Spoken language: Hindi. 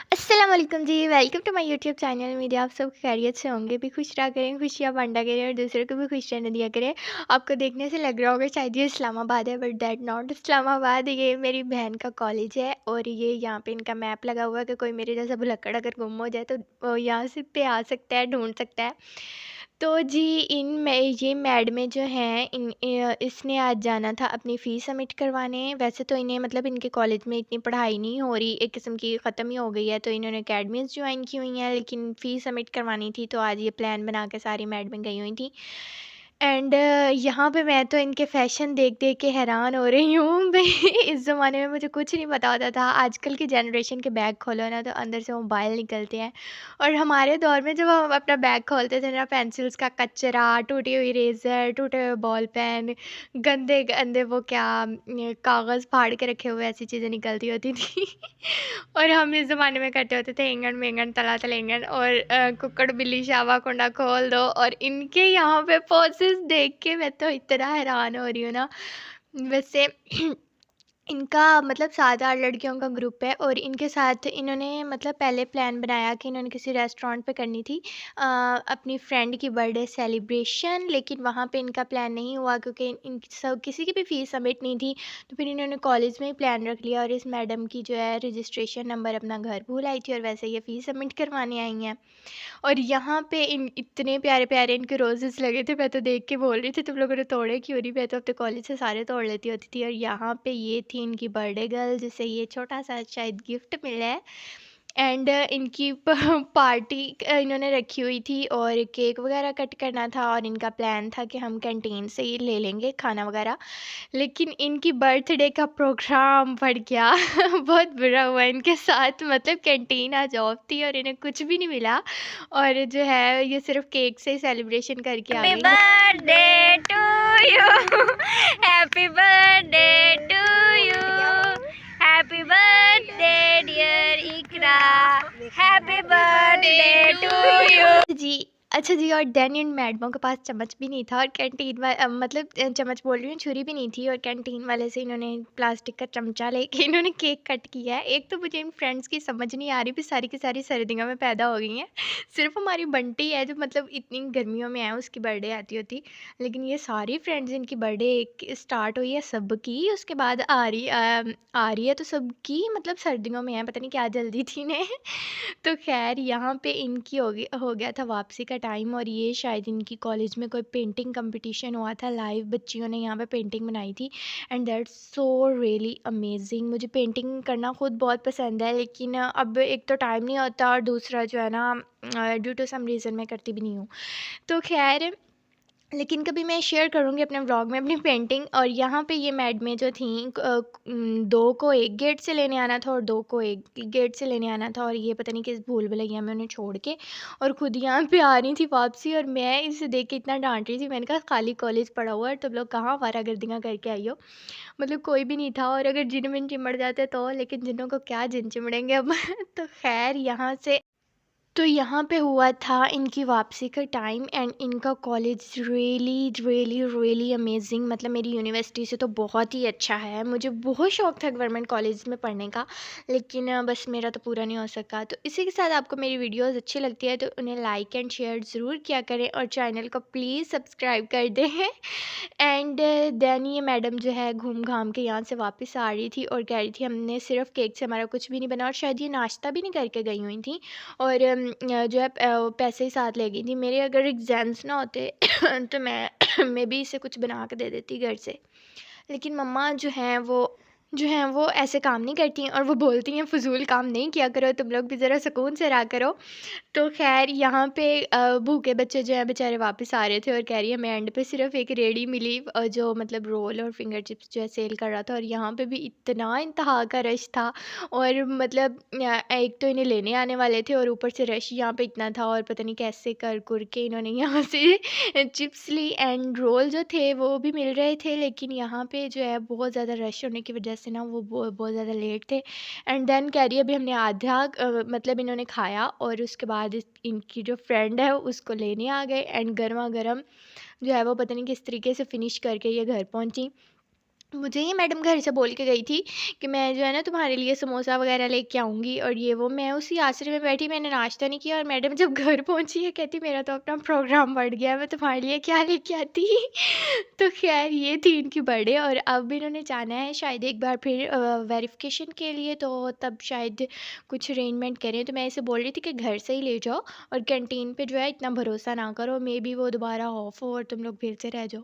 अस्सलाम वालेकुम जी, welcome to my YouTube channel. उम्मीद है आप सब खैरियत से होंगे, भी खुश रहा करें, खुशियाँ बांटा करें और दूसरों को भी खुश रहने दिया करें। आपको देखने से लग रहा होगा शायद ये इस्लामाबाद है, बट दैट नॉट इस्लामाबाद। ये मेरी बहन का कॉलेज है और ये यहाँ पे इनका मैप लगा हुआ है कि कोई मेरे जैसा भुलक्कड़ अगर गुम हो जाए तो यहाँ से पे आ सकता है, ढूंढ सकता है। तो जी, इन में ये मैडमें जो हैं इसने आज जाना था अपनी फ़ीस सबमिट करवाने। वैसे तो इन्हें मतलब इनके कॉलेज में इतनी पढ़ाई नहीं हो रही, एक किस्म की ख़त्म ही हो गई है, तो इन्होंने अकेडमीज़ जॉइन की हुई हैं, लेकिन फ़ीस सबमिट करवानी थी, तो आज ये प्लान बना के सारी मैडमें गई हुई थी। एंड यहाँ पे मैं तो इनके फ़ैशन देख-देख के हैरान हो रही हूँ। भई इस ज़माने में मुझे कुछ नहीं पता होता था। आजकल की जनरेशन के बैग खोलो ना तो अंदर से मोबाइल निकलते हैं। और हमारे दौर में जब हम अपना बैग खोलते थे ना, पेंसिल्स का कचरा, टूटी हुई इरेज़र, टूटे हुए बॉल पेन, गंदे-गंदे वो क्या कागज़ फाड़ के रखे हुए ऐसी चीज़ें निकलती होती थी। और हम इस ज़माने में करते होते थे इंगन-मेंगन, तला-तलेंगन और कुक्कड़, बिल्ली, शावा, कुंडा खोल दो। और इनके यहाँ पे पोसेस देख के मैं तो इतना हैरान हो रही हूँ ना। वैसे इनका मतलब 7-8 लड़कियों का ग्रुप है और इनके साथ इन्होंने मतलब पहले प्लान बनाया कि इन्होंने किसी रेस्टोरेंट पे करनी थी अपनी फ्रेंड की बर्थडे सेलिब्रेशन, लेकिन वहाँ पे इनका प्लान नहीं हुआ क्योंकि इन सब किसी की भी फ़ीस सबमिट नहीं थी। तो फिर इन्होंने कॉलेज में ही प्लान रख लिया और इस मैडम की जो है रजिस्ट्रेशन नंबर अपना घर भूल आई थी और वैसे ये फ़ीस सबमिट करवाने आई हैं। और यहाँ पे इन इतने प्यारे-प्यारे इनके रोज़ेज़ लगे थे, मैं तो देख के बोल रही थी तुम लोगों ने तोड़े क्यों नहीं? मैं तो अपने कॉलेज से सारे तोड़ लेती होती थी। और यहाँ पे ये थी इनकी बर्थडे गर्ल जिसे ये छोटा-सा शायद गिफ्ट मिला है। एंड इनकी पार्टी इन्होंने रखी हुई थी और केक वगैरह कट करना था और इनका प्लान था कि हम कैंटीन से ही ले लेंगे खाना वगैरह। लेकिन इनकी बर्थडे का प्रोग्राम बढ़ गया। बहुत बुरा हुआ इनके साथ, मतलब कैंटीन आज ऑफ थी और इन्हें कुछ भी नहीं मिला और जो है ये सिर्फ केक से ही सेलिब्रेशन करके आ Happy गई। birthday to you. Happy birthday to you. Happy birthday dear Ikra. Happy birthday to you. जी, अच्छा जी। और देन इन मैडमों के पास चम्मच भी नहीं था और मतलब चम्मच बोल रही हूँ, छुरी भी नहीं थी और कैंटीन वाले से इन्होंने प्लास्टिक का चमचा लेके इन्होंने केक कट किया है। एक तो मुझे इन फ्रेंड्स की समझ नहीं आ रही, भी सारी की सारी सर्दियों में पैदा हो गई हैं। सिर्फ़ हमारी बंटी है जो मतलब इतनी गर्मियों में है, उसकी बर्थडे आती होती। लेकिन ये सारी फ्रेंड्स जिनकी बर्थडे स्टार्ट हुई है सबकी, उसके बाद आ रही है तो सबकी मतलब सर्दियों में है, पता नहीं क्या जल्दी थी इन्हें। तो ख़ैर यहाँ पे इनकी हो गया था वापसी का टाइम और ये शायद इनकी कॉलेज में कोई पेंटिंग कंपटीशन हुआ था, लाइव बच्चियों ने यहाँ पे पेंटिंग बनाई थी। And that's so really amazing. मुझे पेंटिंग करना खुद बहुत पसंद है, लेकिन अब एक तो टाइम नहीं होता और दूसरा जो है ना ड्यू टू सम रीज़न मैं करती भी नहीं हूँ। तो ख़ैर, लेकिन कभी मैं शेयर करूँगी अपने व्लॉग में अपनी पेंटिंग। और यहाँ पे ये मैडमें जो थीं 2 को एक गेट से लेने आना था और 2 को एक गेट से लेने आना था और ये पता नहीं किस भूल-भुलैया में उन्हें छोड़ के और खुद यहाँ पे आ रही थी वापसी। और मैं इसे देख के इतना डाँट रही थी, मैंने कहा खाली कॉलेज पड़ा हुआ है, तुम लोग कहाँ आवारागर्दियाँ करके आई हो? मतलब कोई भी नहीं था और अगर जिन-विन चिमड़ जाते तो, लेकिन जिन्हों को क्या जिन चिमड़ेंगे अब। तो ख़ैर यहाँ से तो यहाँ पे हुआ था इनकी वापसी का टाइम एंड इनका college really really really amazing, मतलब मेरी यूनिवर्सिटी से तो बहुत ही अच्छा है। मुझे बहुत शौक था गवर्नमेंट कॉलेज में पढ़ने का, लेकिन बस मेरा तो पूरा नहीं हो सका। तो इसी के साथ आपको मेरी वीडियोस अच्छी लगती है तो उन्हें लाइक एंड शेयर ज़रूर किया करें और चैनल को प्लीज़ सब्सक्राइब कर दें। एंड देन ये मैडम जो है घूम घाम के यहाँ से वापस आ रही थी और कह रही थी हमने सिर्फ केक से हमारा कुछ भी नहीं बना और शायद ये नाश्ता भी नहीं करके गई हुई थी। और जो है पैसे ही साथ ले गई थी। मेरे अगर एग्ज़ाम्स ना होते तो मैं मैं भी इसे कुछ बना के दे देती घर से। लेकिन मम्मा जो हैं वो ऐसे काम नहीं करती हैं और वो बोलती हैं फ़िज़ूल काम नहीं किया करो, तुम लोग भी ज़रा सुकून से रहा करो। तो ख़ैर यहाँ पे भूखे बच्चे जो हैं बेचारे वापस आ रहे थे और कह रही है मैं एंड पे सिर्फ़ एक रेडी मिली जो मतलब रोल और फिंगर चिप्स जो है सेल कर रहा था और यहाँ पे भी इतना इंतहा का रश था। और मतलब एक तो इन्हें लेने आने वाले थे और ऊपर से रश यहाँ पे इतना था और पता नहीं कैसे कर कुर के इन्होंने यहाँ से चिप्स ली एंड रोल जो थे वो भी मिल रहे थे, लेकिन यहाँ पे जो है बहुत ज़्यादा रश होने की वजह से ना वो बहुत ज़्यादा लेट थे। एंड देन कह रही है अभी हमने आधा मतलब इन्होंने खाया और उसके बाद इनकी जो फ्रेंड है उसको लेने आ गए एंड गर्मा गर्म जो है वो पता नहीं किस तरीके से फिनिश करके ये घर पहुंची। मुझे ही मैडम घर से बोल के गई थी कि मैं जो है ना तुम्हारे लिए समोसा वगैरह लेके आऊँगी और ये वो। मैं उसी आसरे में बैठी, मैंने नाश्ता नहीं किया और मैडम जब घर पहुँची है कहती मेरा तो अपना प्रोग्राम बढ़ गया, मैं तुम्हारे लिए क्या लेके आती। तो खैर ये थी इनकी बर्थडे और अब इन्होंने जाना है शायद एक बार फिर वेरिफिकेशन के लिए, तो तब शायद कुछ अरेंजमेंट करें। तो मैं इसे बोल रही थी कि घर से ही ले जाओ और कैंटीन पे जो है इतना भरोसा ना करो, मे बी वो दोबारा ऑफ हो और तुम लोग फिर से रह जाओ।